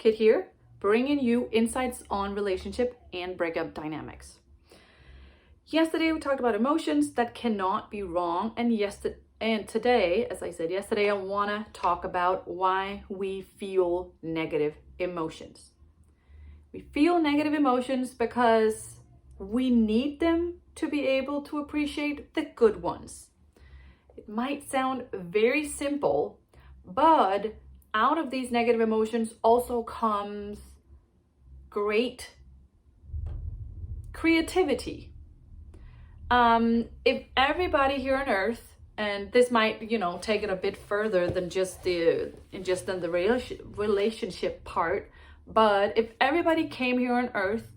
Kid here, bringing you insights on relationship and breakup dynamics. Yesterday we talked about emotions that cannot be wrong, and today, as I said yesterday, I want to talk about why we feel negative emotions. We feel negative emotions because we need them to be able to appreciate the good ones. It might sound very simple, but out of these negative emotions also comes great creativity. If everybody here on earth, and this might, take it a bit further than just the relationship part, but if everybody came here on earth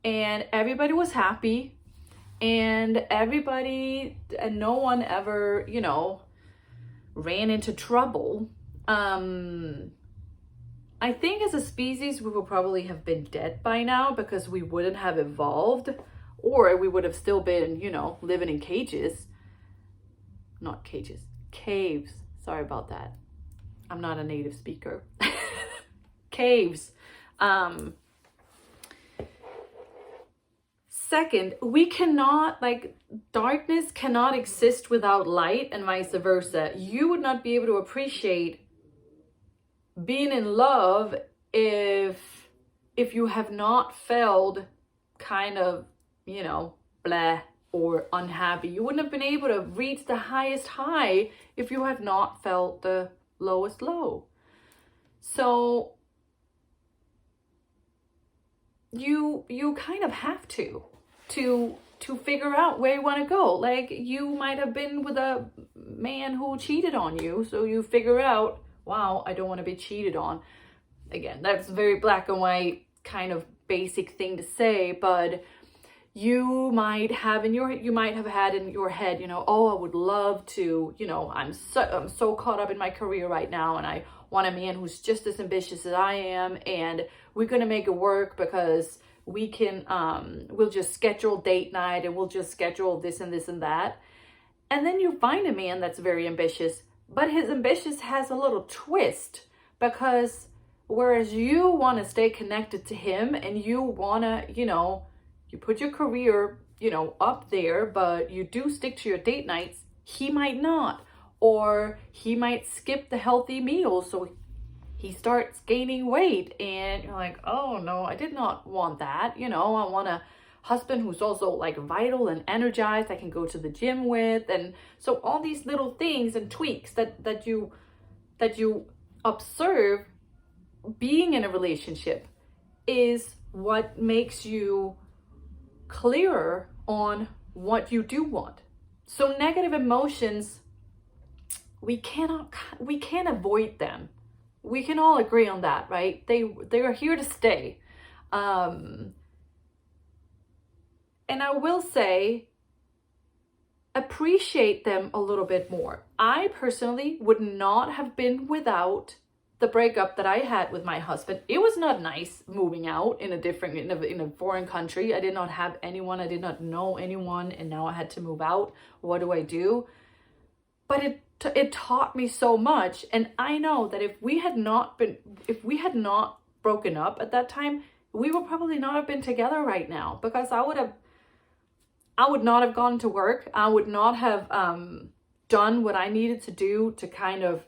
and everybody was happy and no one ever, ran into trouble, I think as a species, we would probably have been dead by now because we wouldn't have evolved, or we would have still been, living in cages. Not cages, caves. Sorry about that. I'm not a native speaker. Caves. Second, we cannot, darkness cannot exist without light and vice versa. You would not be able to appreciate being in love if you have not felt kind of, blah or unhappy. You wouldn't have been able to reach the highest high if you have not felt the lowest low. So you kind of have to figure out where you want to go. Like, you might have been with a man who cheated on you, so you figure out, wow, I don't want to be cheated on. Again, that's a very black and white kind of basic thing to say, but you might have had in your head, oh, I would love to, I'm so caught up in my career right now, and I want a man who's just as ambitious as I am, and we're gonna make it work because we can, we'll just schedule date night, and we'll just schedule this and this and that. And then you find a man that's very ambitious, but his ambitious has a little twist, because whereas you want to stay connected to him and you want to, you put your career, up there, but you do stick to your date nights, he might not. Or he might skip the healthy meals, so he starts gaining weight, and you're like, oh no, I did not want that. I want a husband who's also vital and energized, I can go to the gym with. And so all these little things and tweaks that you observe being in a relationship is what makes you clearer on what you do want. So negative emotions, we can't avoid them. We can all agree on that, right? They are here to stay. And I will say, appreciate them a little bit more. I personally would not have been without the breakup that I had with my husband. It was not nice moving out in a foreign country. I did not have anyone. I did not know anyone, and now I had to move out. What do I do? But it taught me so much, and I know that if we had not broken up at that time, we would probably not have been together right now, because I would not have gone to work. I would not have done what I needed to do to kind of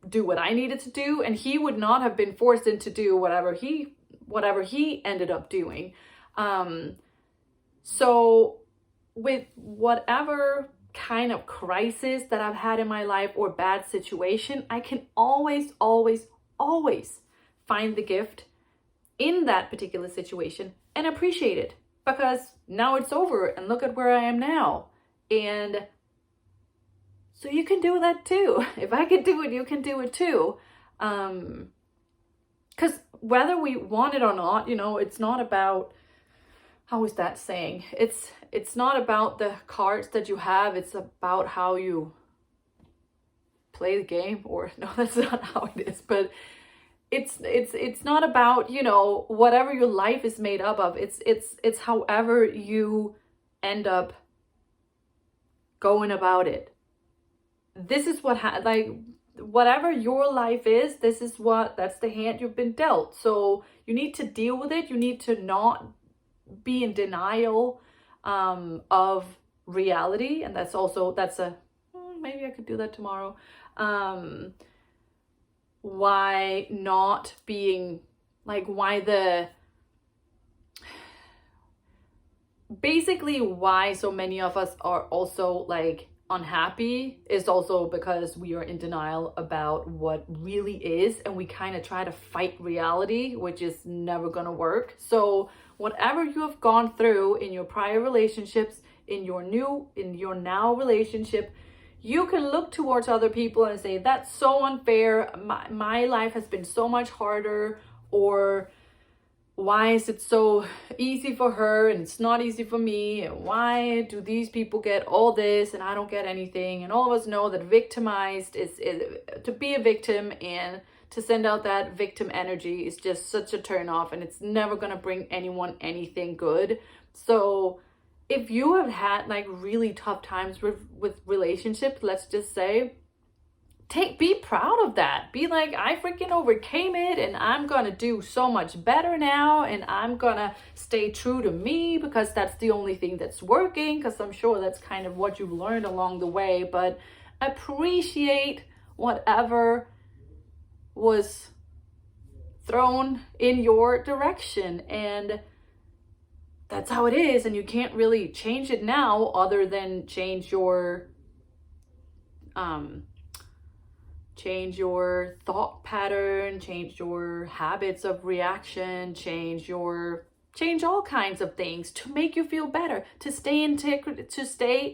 do what I needed to do, and he would not have been forced into do whatever he ended up doing. So with whatever kind of crisis that I've had in my life or bad situation, I can always find the gift in that particular situation and appreciate it, because now it's over and look at where I am now. And so you can do that too. If I can do it, you can do it too. Because whether we want it or not, it's not about, how is that saying? It's not about the cards that you have. It's about how you play the game. Or no, that's not how it is. But it's not about, whatever your life is made up of. It's however you end up going about it. This is what whatever your life is, that's the hand you've been dealt. So you need to deal with it. You need to not be in denial of reality. And that's maybe I could do that tomorrow. Why not being like, basically why so many of us are also like unhappy is also because we are in denial about what really is, and we kind of try to fight reality, which is never gonna work. So whatever you have gone through in your prior relationships, in your now relationship, you can look towards other people and say, that's so unfair, my life has been so much harder, or why is it so easy for her and it's not easy for me? And why do these people get all this and I don't get anything? And all of us know that victimized is to be a victim, and to send out that victim energy is just such a turn off, and it's never going to bring anyone anything good. So if you have had like really tough times with relationships, let's just say, be proud of that. Be like, I freaking overcame it, and I'm gonna do so much better now, and I'm gonna stay true to me because that's the only thing that's working, because I'm sure that's kind of what you've learned along the way. But appreciate whatever was thrown in your direction, and that's how it is, and you can't really change it now other than change your thought pattern, change your habits of reaction, change all kinds of things to make you feel better, to stay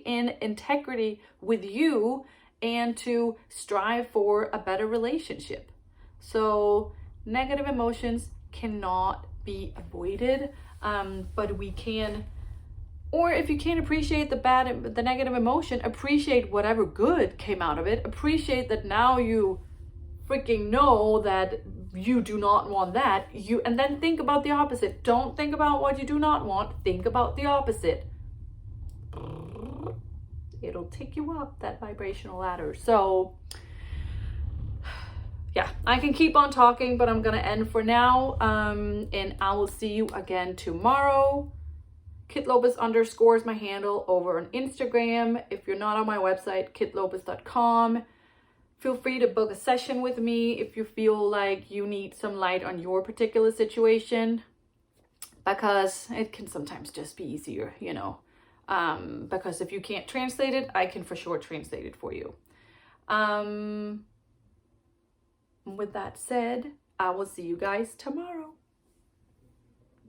in integrity with you, and to strive for a better relationship. So negative emotions cannot be avoided, but we can. Or if you can't appreciate the negative emotion, appreciate whatever good came out of it. Appreciate that now you freaking know that you do not want that. And then think about the opposite. Don't think about what you do not want. Think about the opposite. It'll take you up that vibrational ladder. So yeah, I can keep on talking, but I'm going to end for now. And I will see you again tomorrow. KitLopez_ is my handle over on Instagram. If you're not on my website, kitlopez.com, feel free to book a session with me if you feel like you need some light on your particular situation, because it can sometimes just be easier, because if you can't translate it, I can for sure translate it for you. With that said, I will see you guys tomorrow.